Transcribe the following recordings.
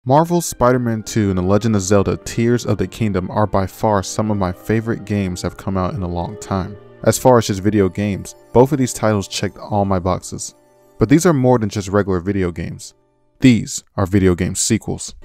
Marvel's Spider-Man 2 and The Legend of Zelda Tears of the Kingdom are by far some of my favorite games that have come out in a long time. As far as just video games, both of these titles checked all my boxes. But these are more than just regular video games. These are video game sequels.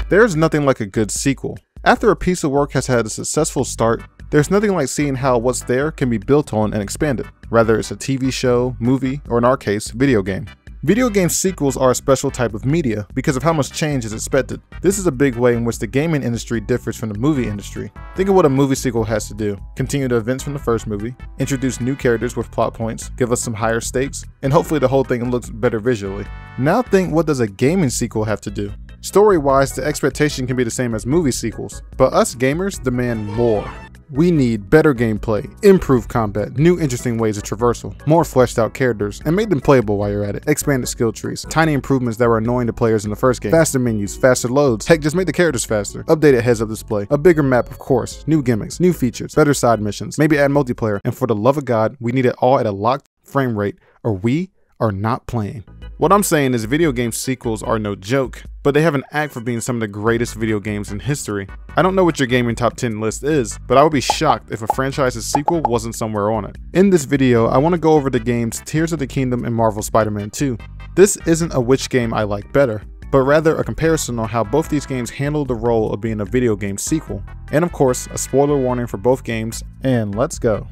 There's nothing like a good sequel. After a piece of work has had a successful start, there's nothing like seeing how what's there can be built on and expanded, whether it's a TV show, movie, or in our case, video game. Video game sequels are a special type of media because of how much change is expected. This is a big way in which the gaming industry differs from the movie industry. Think of what a movie sequel has to do. Continue the events from the first movie, introduce new characters with plot points, give us some higher stakes, and hopefully the whole thing looks better visually. Now think, what does a gaming sequel have to do? Story-wise, the expectation can be the same as movie sequels, but us gamers demand more. We need better gameplay, improved combat, new interesting ways of traversal, more fleshed out characters, and make them playable while you're at it, expanded skill trees, tiny improvements that were annoying to players in the first game, faster menus, faster loads, heck, just make the characters faster, updated heads-up display, a bigger map of course, new gimmicks, new features, better side missions, maybe add multiplayer, and for the love of God, we need it all at a locked frame rate, or we are not playing. What I'm saying is video game sequels are no joke, but they have an act for being some of the greatest video games in history. I don't know what your gaming top 10 list is, but I would be shocked if a franchise's sequel wasn't somewhere on it. In this video, I want to go over the games Tears of the Kingdom and Marvel's Spider-Man 2. This isn't a which game I like better, but rather a comparison on how both these games handle the role of being a video game sequel. And of course, a spoiler warning for both games, and let's go.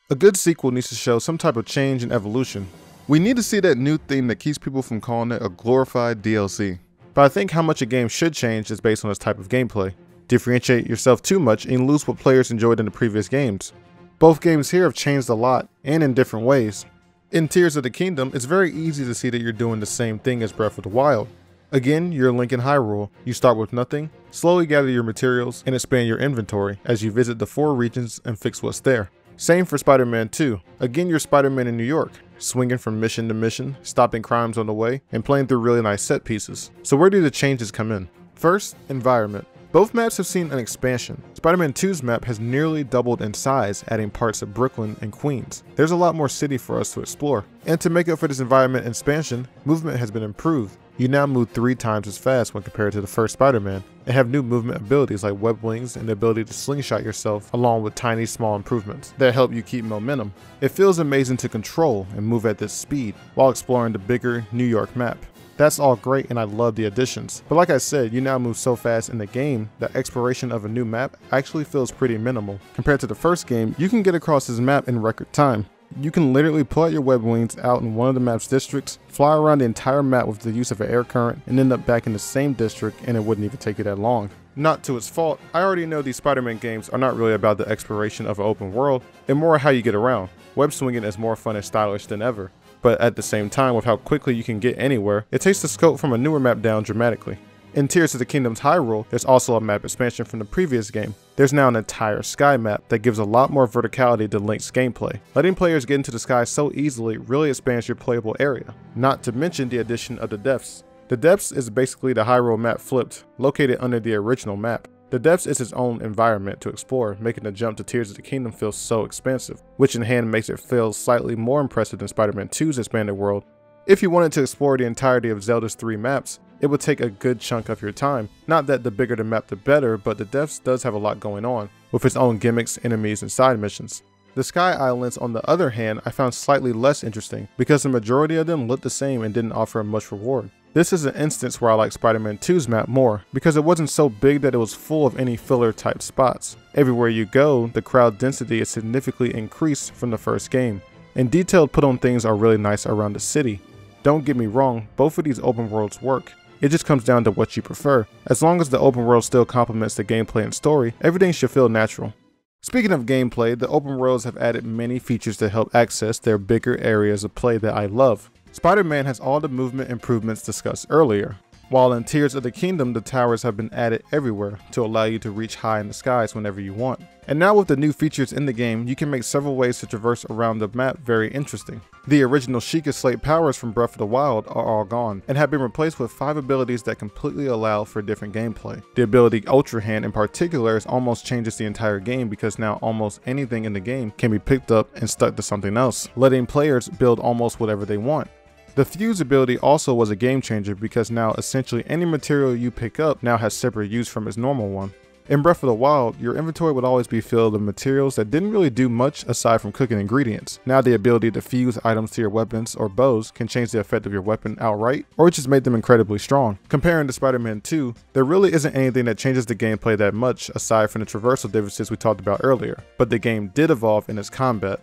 A good sequel needs to show some type of change and evolution. We need to see that new thing that keeps people from calling it a glorified DLC. But I think how much a game should change is based on its type of gameplay. Differentiate yourself too much and lose what players enjoyed in the previous games. Both games here have changed a lot, and in different ways. In Tears of the Kingdom, it's very easy to see that you're doing the same thing as Breath of the Wild. Again, you're Link in Hyrule. You start with nothing, slowly gather your materials, and expand your inventory as you visit the 4 regions and fix what's there. Same for Spider-Man 2. Again, you're Spider-Man in New York, swinging from mission to mission, stopping crimes on the way, and playing through really nice set pieces. So where do the changes come in? First, environment. Both maps have seen an expansion. Spider-Man 2's map has nearly doubled in size, adding parts of Brooklyn and Queens. There's a lot more city for us to explore. And to make up for this environment expansion, movement has been improved. You now move 3 times as fast when compared to the first Spider-Man, and have new movement abilities like web wings and the ability to slingshot yourself, along with tiny small improvements that help you keep momentum. It feels amazing to control and move at this speed while exploring the bigger New York map. That's all great and I love the additions, but like I said, you now move so fast in the game that exploration of a new map actually feels pretty minimal. Compared to the first game, you can get across this map in record time. You can literally pull out your web wings out in one of the map's districts, fly around the entire map with the use of an air current, and end up back in the same district, and it wouldn't even take you that long. Not to its fault, I already know these Spider-Man games are not really about the exploration of an open world, and more how you get around. Web swinging is more fun and stylish than ever, but at the same time, with how quickly you can get anywhere, it takes the scope from a newer map down dramatically. In Tears of the Kingdom's Hyrule, there's also a map expansion from the previous game. There's now an entire sky map that gives a lot more verticality to Link's gameplay. Letting players get into the sky so easily really expands your playable area. Not to mention the addition of the Depths. The Depths is basically the Hyrule map flipped, located under the original map. The Depths is its own environment to explore, making the jump to Tears of the Kingdom feel so expansive, which in hand makes it feel slightly more impressive than Spider-Man 2's expanded world. If you wanted to explore the entirety of Zelda's 3 maps, it would take a good chunk of your time. Not that the bigger the map the better, but the Depths does have a lot going on, with its own gimmicks, enemies, and side missions. The Sky Islands, on the other hand, I found slightly less interesting, because the majority of them looked the same and didn't offer much reward. This is an instance where I like Spider-Man 2's map more, because it wasn't so big that it was full of any filler type spots. Everywhere you go, the crowd density is significantly increased from the first game, and detailed put on things are really nice around the city. Don't get me wrong, both of these open worlds work. It just comes down to what you prefer. As long as the open world still complements the gameplay and story, everything should feel natural. Speaking of gameplay, the open worlds have added many features to help access their bigger areas of play that I love. Spider-Man has all the movement improvements discussed earlier, while in Tears of the Kingdom the towers have been added everywhere to allow you to reach high in the skies whenever you want. And now with the new features in the game, you can make several ways to traverse around the map very interesting. The original Sheikah Slate powers from Breath of the Wild are all gone, and have been replaced with 5 abilities that completely allow for different gameplay. The ability Ultra Hand in particular almost changes the entire game because now almost anything in the game can be picked up and stuck to something else, letting players build almost whatever they want. The Fuse ability also was a game changer because now essentially any material you pick up now has separate use from its normal one. In Breath of the Wild, your inventory would always be filled with materials that didn't really do much aside from cooking ingredients. Now the ability to fuse items to your weapons or bows can change the effect of your weapon outright, or just make them incredibly strong. Comparing to Spider-Man 2, there really isn't anything that changes the gameplay that much aside from the traversal differences we talked about earlier, but the game did evolve in its combat.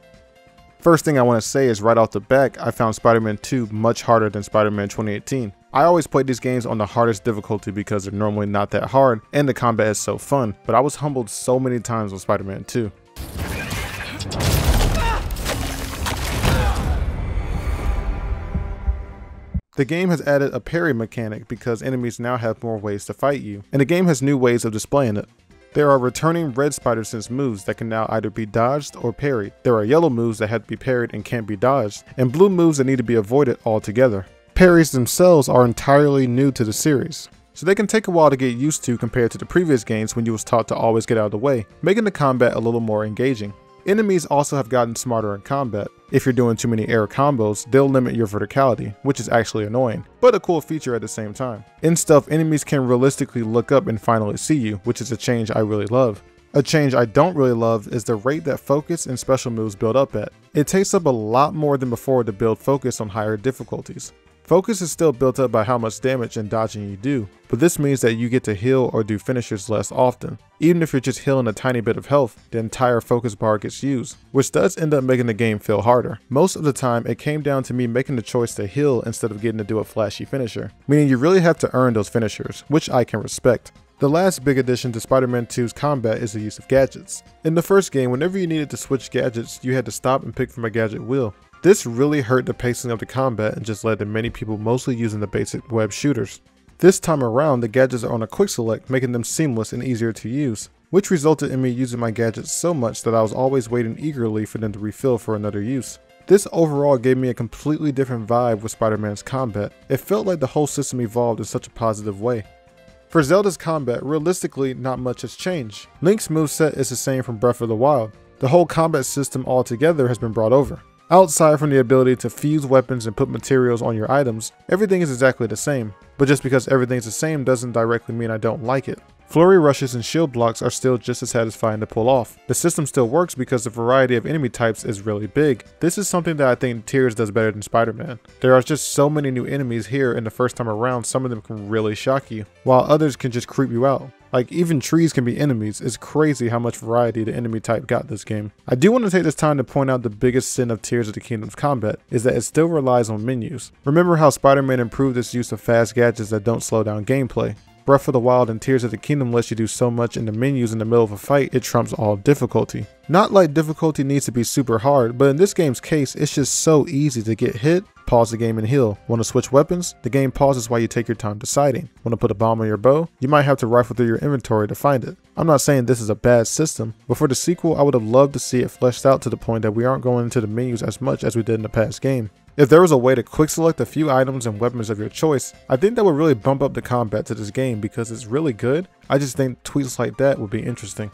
First thing I want to say is right off the bat, I found Spider-Man 2 much harder than Spider-Man 2018. I always play these games on the hardest difficulty because they're normally not that hard and the combat is so fun, but I was humbled so many times on Spider-Man 2. The game has added a parry mechanic because enemies now have more ways to fight you, and the game has new ways of displaying it. There are returning red spider sense moves that can now either be dodged or parried. There are yellow moves that have to be parried and can't be dodged, and blue moves that need to be avoided altogether. Parries themselves are entirely new to the series, so they can take a while to get used to compared to the previous games when you was taught to always get out of the way, making the combat a little more engaging. Enemies also have gotten smarter in combat. If you're doing too many air combos, they'll limit your verticality, which is actually annoying, but a cool feature at the same time. In stealth, enemies can realistically look up and finally see you, which is a change I really love. A change I don't really love is the rate that focus and special moves build up at. It takes up a lot more than before to build focus on higher difficulties. Focus is still built up by how much damage and dodging you do, but this means that you get to heal or do finishers less often. Even if you're just healing a tiny bit of health, the entire focus bar gets used, which does end up making the game feel harder. Most of the time, it came down to me making the choice to heal instead of getting to do a flashy finisher, meaning you really have to earn those finishers, which I can respect. The last big addition to Spider-Man 2's combat is the use of gadgets. In the first game, whenever you needed to switch gadgets, you had to stop and pick from a gadget wheel. This really hurt the pacing of the combat and just led to many people mostly using the basic web shooters. This time around, the gadgets are on a quick select, making them seamless and easier to use, which resulted in me using my gadgets so much that I was always waiting eagerly for them to refill for another use. This overall gave me a completely different vibe with Spider-Man's combat. It felt like the whole system evolved in such a positive way. For Zelda's combat, realistically, not much has changed. Link's moveset is the same from Breath of the Wild. The whole combat system altogether has been brought over. Outside from the ability to fuse weapons and put materials on your items, everything is exactly the same. But just because everything's the same doesn't directly mean I don't like it. Flurry rushes and shield blocks are still just as satisfying to pull off. The system still works because the variety of enemy types is really big. This is something that I think Tears does better than Spider-Man. There are just so many new enemies here, and the first time around some of them can really shock you, while others can just creep you out. Like, even trees can be enemies. It's crazy how much variety the enemy type got this game. I do want to take this time to point out the biggest sin of Tears of the Kingdom's combat is that it still relies on menus. Remember how Spider-Man improved its use of fast gadgets that don't slow down gameplay? Breath of the Wild and Tears of the Kingdom lets you do so much in the menus in the middle of a fight, it trumps all difficulty. Not like difficulty needs to be super hard, but in this game's case, it's just so easy to get hit, pause the game and heal. Want to switch weapons? The game pauses while you take your time deciding. Want to put a bomb on your bow? You might have to rifle through your inventory to find it. I'm not saying this is a bad system, but for the sequel, I would have loved to see it fleshed out to the point that we aren't going into the menus as much as we did in the past game. If there was a way to quick select a few items and weapons of your choice, I think that would really bump up the combat to this game because it's really good. I just think tweaks like that would be interesting.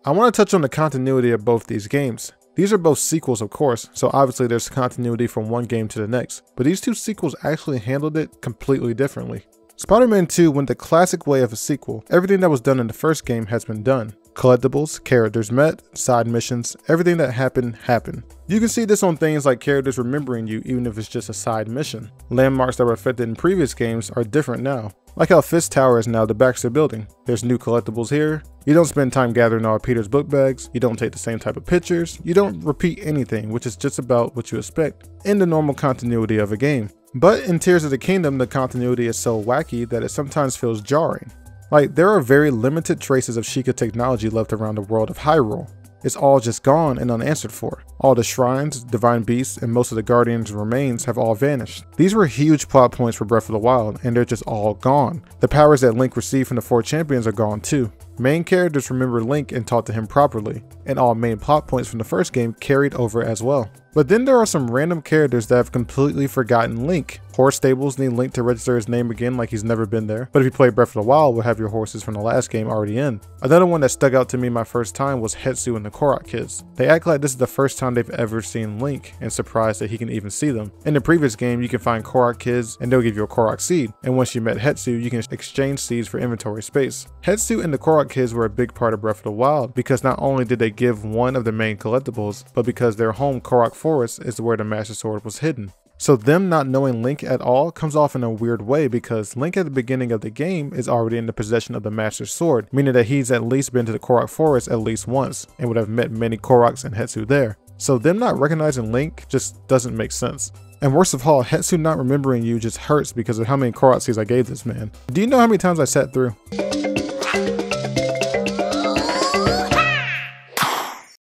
I want to touch on the continuity of both these games. These are both sequels, of course, so obviously there's continuity from one game to the next, but these two sequels actually handled it completely differently. Spider-Man 2 went the classic way of a sequel. Everything that was done in the first game has been done. Collectibles, characters met, side missions, everything that happened. You can see this on things like characters remembering you even if it's just a side mission. Landmarks that were affected in previous games are different now. Like how Fist Tower is now the Baxter building. There's new collectibles here. You don't spend time gathering all Peter's book bags. You don't take the same type of pictures. You don't repeat anything, which is just about what you expect in the normal continuity of a game. But in Tears of the Kingdom, the continuity is so wacky that it sometimes feels jarring. Like, there are very limited traces of Sheikah technology left around the world of Hyrule. It's all just gone and unanswered for. All the shrines, divine beasts, and most of the Guardians' remains have all vanished. These were huge plot points for Breath of the Wild, and they're just all gone. The powers that Link received from the 4 champions are gone too. Main characters remember Link and talk to him properly, and all main plot points from the first game carried over as well. But then there are some random characters that have completely forgotten Link. Horse stables need Link to register his name again like he's never been there, but if you play Breath of the Wild, we'll have your horses from the last game already in. Another one that stuck out to me my first time was Hetsu and the Korok kids. They act like this is the first time they've ever seen Link, and surprised that he can even see them. In the previous game, you can find Korok kids and they'll give you a Korok seed, and once you met Hetsu, you can exchange seeds for inventory space. Hetsu and the Korok kids were a big part of Breath of the Wild, because not only did they give one of the main collectibles, but because their home Korok Forest is where the Master Sword was hidden. So them not knowing Link at all comes off in a weird way, because Link at the beginning of the game is already in the possession of the Master Sword, meaning that he's at least been to the Korok Forest at least once, and would have met many Koroks and Hetsu there. So them not recognizing Link just doesn't make sense. And worst of all, Hetsu not remembering you just hurts because of how many Korok seeds I gave this man. Do you know how many times I sat through?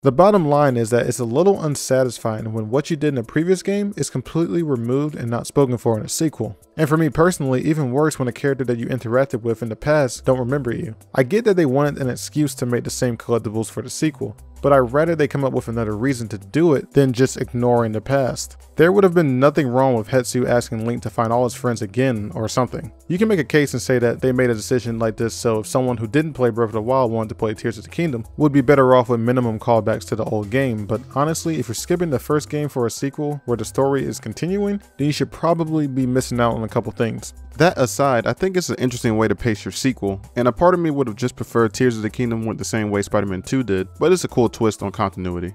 The bottom line is that it's a little unsatisfying when what you did in a previous game is completely removed and not spoken for in a sequel. And for me personally, even worse when a character that you interacted with in the past don't remember you. I get that they wanted an excuse to make the same collectibles for the sequel, but I'd rather they come up with another reason to do it than just ignoring the past. There would have been nothing wrong with Hetsu asking Link to find all his friends again or something. You can make a case and say that they made a decision like this so if someone who didn't play Breath of the Wild wanted to play Tears of the Kingdom, would be better off with minimum callbacks to the old game, but honestly, if you're skipping the first game for a sequel where the story is continuing, then you should probably be missing out on a couple things. That aside, I think it's an interesting way to pace your sequel, and a part of me would have just preferred Tears of the Kingdom went the same way Spider-Man 2 did, but it's a cool twist on continuity.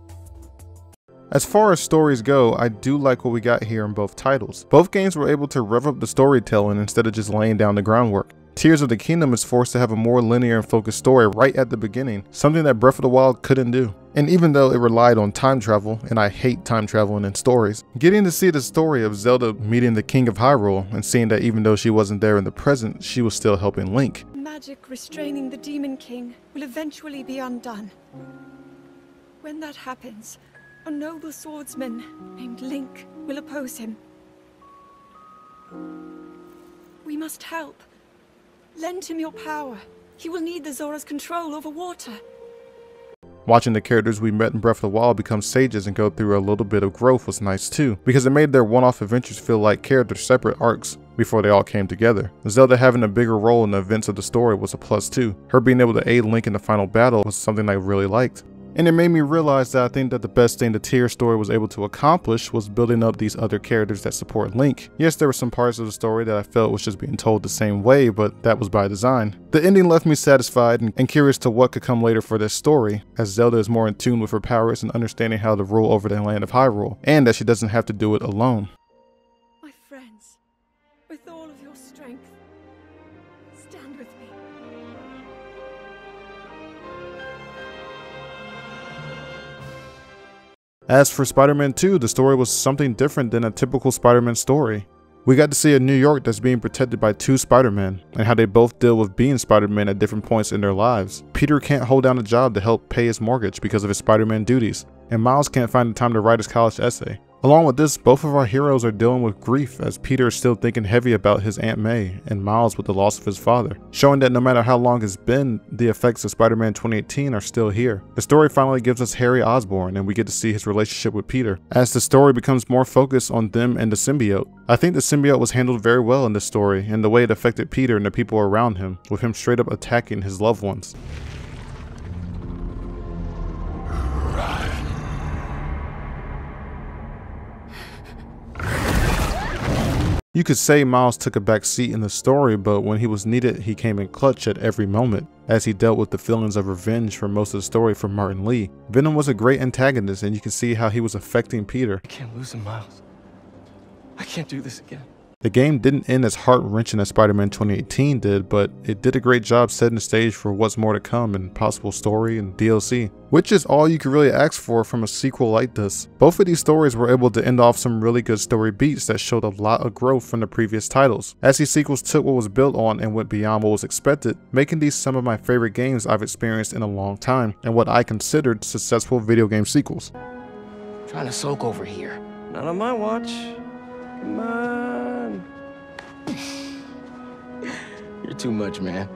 As far as stories go, I do like what we got here in both titles. Both games were able to rev up the storytelling instead of just laying down the groundwork. Tears of the Kingdom is forced to have a more linear and focused story right at the beginning, something that Breath of the Wild couldn't do. And even though it relied on time travel, and I hate time traveling in stories, getting to see the story of Zelda meeting the King of Hyrule and seeing that even though she wasn't there in the present, she was still helping Link. Magic restraining the Demon King will eventually be undone. When that happens, a noble swordsman named Link will oppose him. We must help. Lend him your power. He will need the Zora's control over water. Watching the characters we met in Breath of the Wild become sages and go through a little bit of growth was nice too, because it made their one-off adventures feel like character separate arcs before they all came together. Zelda having a bigger role in the events of the story was a plus too. Her being able to aid Link in the final battle was something I really liked. And it made me realize that I think that the best thing the Tears story was able to accomplish was building up these other characters that support Link. Yes, there were some parts of the story that I felt was just being told the same way, but that was by design. The ending left me satisfied and curious to what could come later for this story, as Zelda is more in tune with her powers and understanding how to rule over the land of Hyrule, and that she doesn't have to do it alone. My friends, with all of your strength, stand with me. As for Spider-Man 2, the story was something different than a typical Spider-Man story. We got to see a New York that's being protected by 2 Spider-Men, and how they both deal with being Spider-Man at different points in their lives. Peter can't hold down a job to help pay his mortgage because of his Spider-Man duties, and Miles can't find the time to write his college essay. Along with this, both of our heroes are dealing with grief, as Peter is still thinking heavy about his Aunt May, and Miles with the loss of his father, showing that no matter how long it's been, the effects of Spider-Man 2018 are still here. The story finally gives us Harry Osborn, and we get to see his relationship with Peter, as the story becomes more focused on them and the symbiote. I think the symbiote was handled very well in this story, and the way it affected Peter and the people around him, with him straight up attacking his loved ones. You could say Miles took a back seat in the story, but when he was needed, he came in clutch at every moment, as he dealt with the feelings of revenge for most of the story from Martin Lee. Venom was a great antagonist, and you can see how he was affecting Peter. I can't lose him, Miles. I can't do this again. The game didn't end as heart-wrenching as Spider-Man 2018 did, but it did a great job setting the stage for what's more to come in possible story and DLC, which is all you could really ask for from a sequel like this. Both of these stories were able to end off some really good story beats that showed a lot of growth from the previous titles, as these sequels took what was built on and went beyond what was expected, making these some of my favorite games I've experienced in a long time, and what I considered successful video game sequels. Trying to soak over here. Not on my watch. Come on. You're too much, man.